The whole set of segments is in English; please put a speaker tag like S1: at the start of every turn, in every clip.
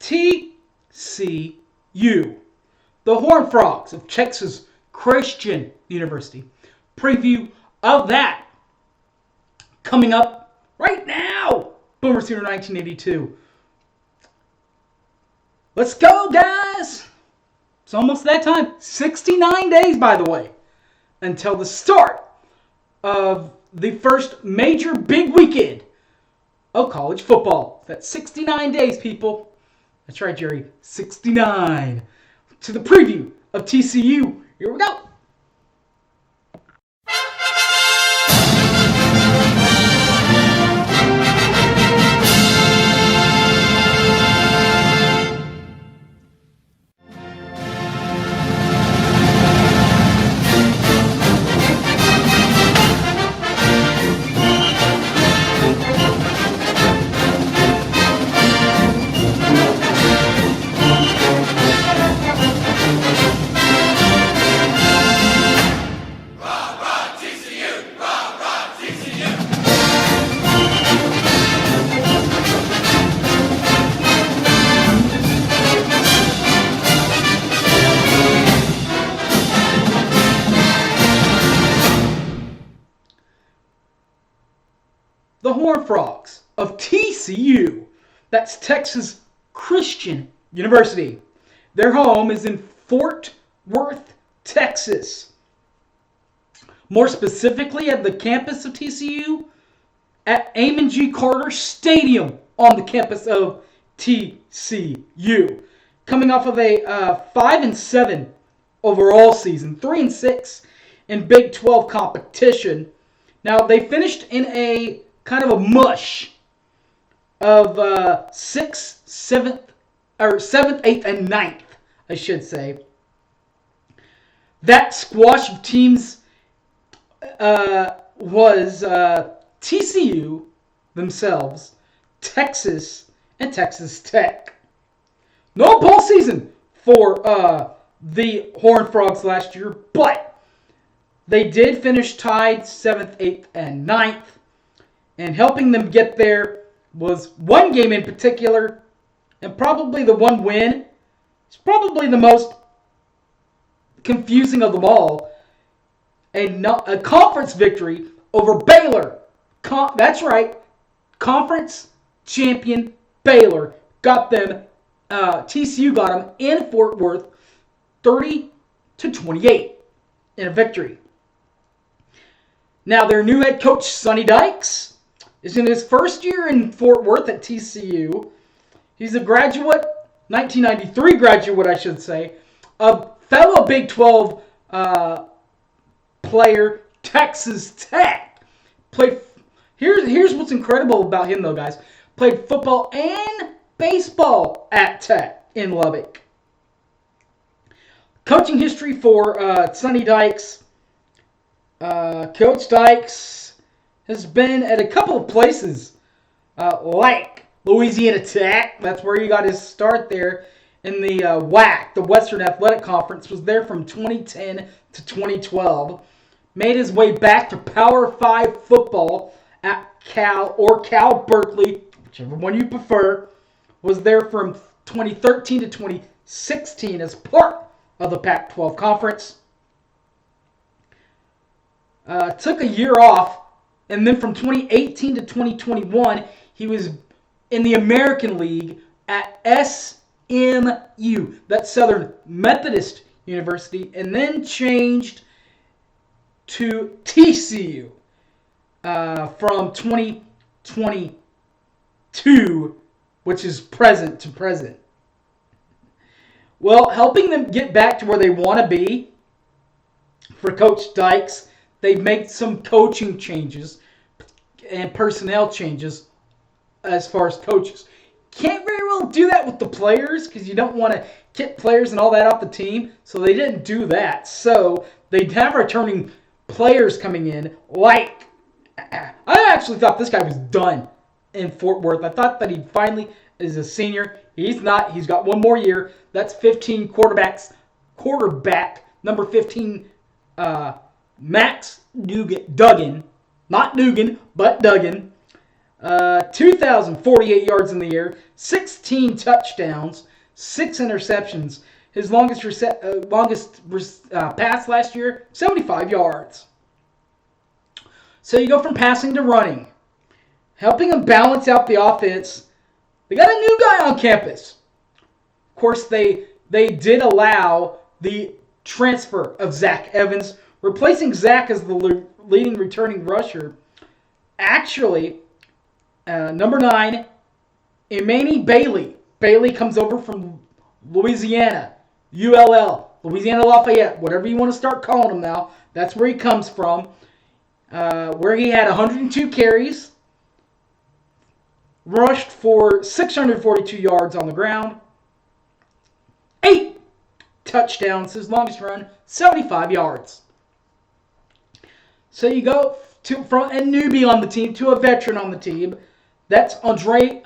S1: TCU, the Horned Frogs of Texas Christian University. Preview of that coming up right now. Boomer Sooner 1982. Let's go, guys! It's almost that time. 69 days, by the way, until the start of the first major big weekend of college football. That's 69 days, people. That's right, Jerry. 69. To the preview of TCU. Here we go. The Horned Frogs of TCU. That's Texas Christian University. Their home is in Fort Worth, Texas. More specifically, at the campus of TCU, at Amon G. Carter Stadium on the campus of TCU. Coming off of a 5-7 overall season, 3-6 in Big 12 competition. Now, they finished in a kind of a mush of 6th, 7th, 8th, and 9th, I should say. That squash of teams was TCU themselves, Texas, and Texas Tech. No bowl season for the Horned Frogs last year, but they did finish tied 7th, 8th, and 9th. And helping them get there was one game in particular, and probably the one win. It's probably the most confusing of them all. A conference victory over Baylor. That's right. Conference champion Baylor got them. TCU got them in Fort Worth, 30-28 in a victory. Now their new head coach Sonny Dykes is in his first year in Fort Worth at TCU. He's a graduate, 1993 graduate, I should say, a fellow Big 12 player, Texas Tech. Here's what's incredible about him, though, guys. Played football and baseball at Tech in Lubbock. Coaching history for Sonny Dykes. Coach Dykes has been at a couple of places, like Louisiana Tech. That's where he got his start there in the WAC, the Western Athletic Conference. Was there from 2010 to 2012. Made his way back to Power 5 football at Cal Berkeley, whichever one you prefer. Was there from 2013 to 2016 as part of the Pac-12 Conference. Took a year off. And then from 2018 to 2021, he was in the American League at SMU, that's Southern Methodist University, and then changed to TCU from 2022, which is present to present. Well, helping them get back to where they want to be for Coach Dykes, they've made some coaching changes and personnel changes as far as coaches. Can't very well do that with the players because you don't want to get players and all that off the team. So they didn't do that. So they have returning players coming in. Like, I actually thought this guy was done in Fort Worth. I thought that he finally is a senior. He's not. He's got one more year. That's 15 quarterback, number 15, Max Duggan. Not Dugan, but Duggan. 2,048 yards in the air, 16 touchdowns, 6 interceptions. His longest pass last year, 75 yards. So you go from passing to running. Helping him balance out the offense, they got a new guy on campus. Of course, they did allow the transfer of Zach Evans, replacing Zach as the leading returning rusher. Actually, number 9, Imani Bailey. Bailey comes over from Louisiana, ULL, Louisiana Lafayette, whatever you want to start calling him now. That's where he comes from, where he had 102 carries, rushed for 642 yards on the ground, 8 touchdowns, his longest run, 75 yards. So you go from a newbie on the team to a veteran on the team. That's Condre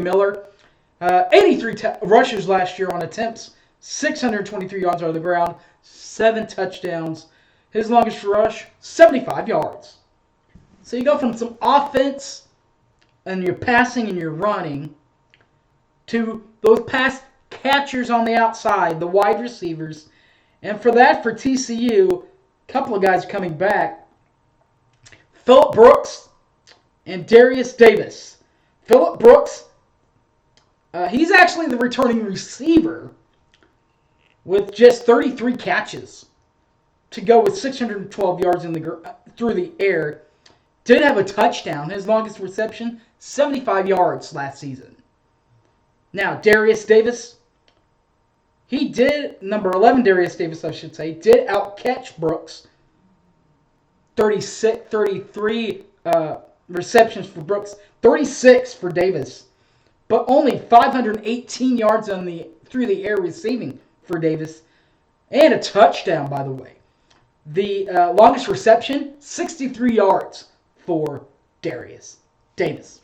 S1: Miller. 83 rushes last year on attempts, 623 yards on the ground, 7 touchdowns. His longest rush, 75 yards. So you go from some offense and your passing and your running to those pass catchers on the outside, the wide receivers. And for TCU, a couple of guys coming back. Phillip Brooks and Darius Davis. Phillip Brooks, he's actually the returning receiver with just 33 catches to go with 612 yards through the air. Did have a touchdown. His longest reception, 75 yards last season. Now, Darius Davis, number 11 Darius Davis, I should say, did outcatch Brooks. 33 receptions for Brooks, 36 for Davis, but only 518 yards through the air receiving for Davis, and a touchdown, by the way. The longest reception, 63 yards for Darius Davis.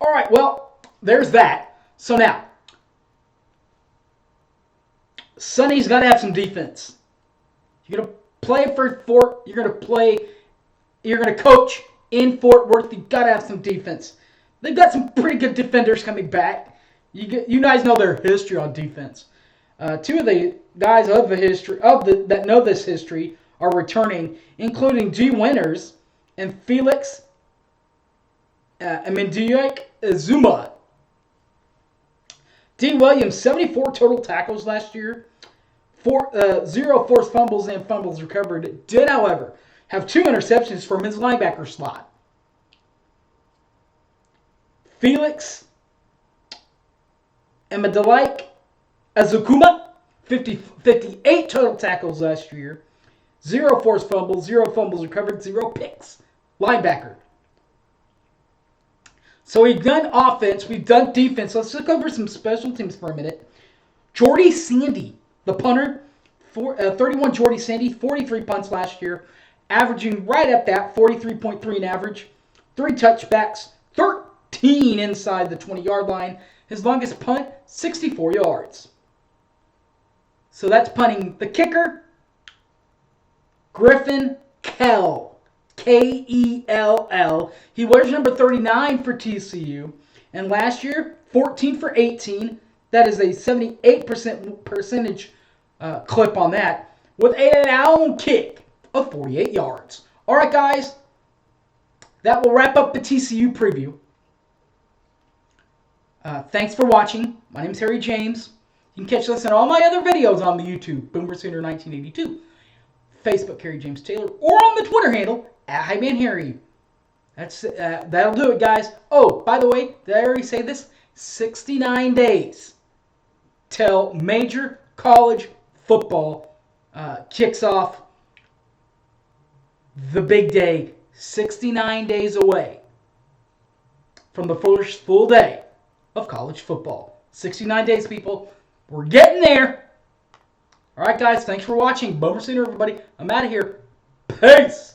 S1: All right, well, there's that. So now, Sonny's got to have some defense. You're going to play for Fort. You're going to coach in Fort Worth. You've got to have some defense. They've got some pretty good defenders coming back. You guys know their history on defense. Two of the guys that know this history are returning, including G. Winters and Felix Zuma. D. Williams, 74 total tackles last year. 0 forced fumbles and fumbles recovered. Did, however, have 2 interceptions from his linebacker slot. Felix Emadalike Azukuma, 58 total tackles last year. 0 forced fumbles, 0 fumbles recovered, 0 picks. Linebacker. So we've done offense, we've done defense. Let's look over some special teams for a minute. Jordy Sandy, the punter, 31 Jordy Sandy, 43 punts last year, averaging right at that, 43.3 in average, 3 touchbacks, 13 inside the 20-yard line. His longest punt, 64 yards. So that's punting. The kicker, Griffin Kell, Kell. He wears number 39 for TCU. And last year, 14 for 18. That is a 78% percentage clip on that, with a long kick of 48 yards. All right, guys. That will wrap up the TCU preview. Thanks for watching. My name is Harry James. You can catch this and all my other videos on the YouTube, Boomer Sooner 1982, Facebook, Harry James Taylor, or on the Twitter handle, @HighManHarry. That'll do it, guys. Oh, by the way, did I already say this? 69 days till major college football kicks off the big day. 69 days away from the first full day of college football. 69 days, people. We're getting there. All right, guys. Thanks for watching. Boomer Sooner, everybody. I'm out of here. Peace.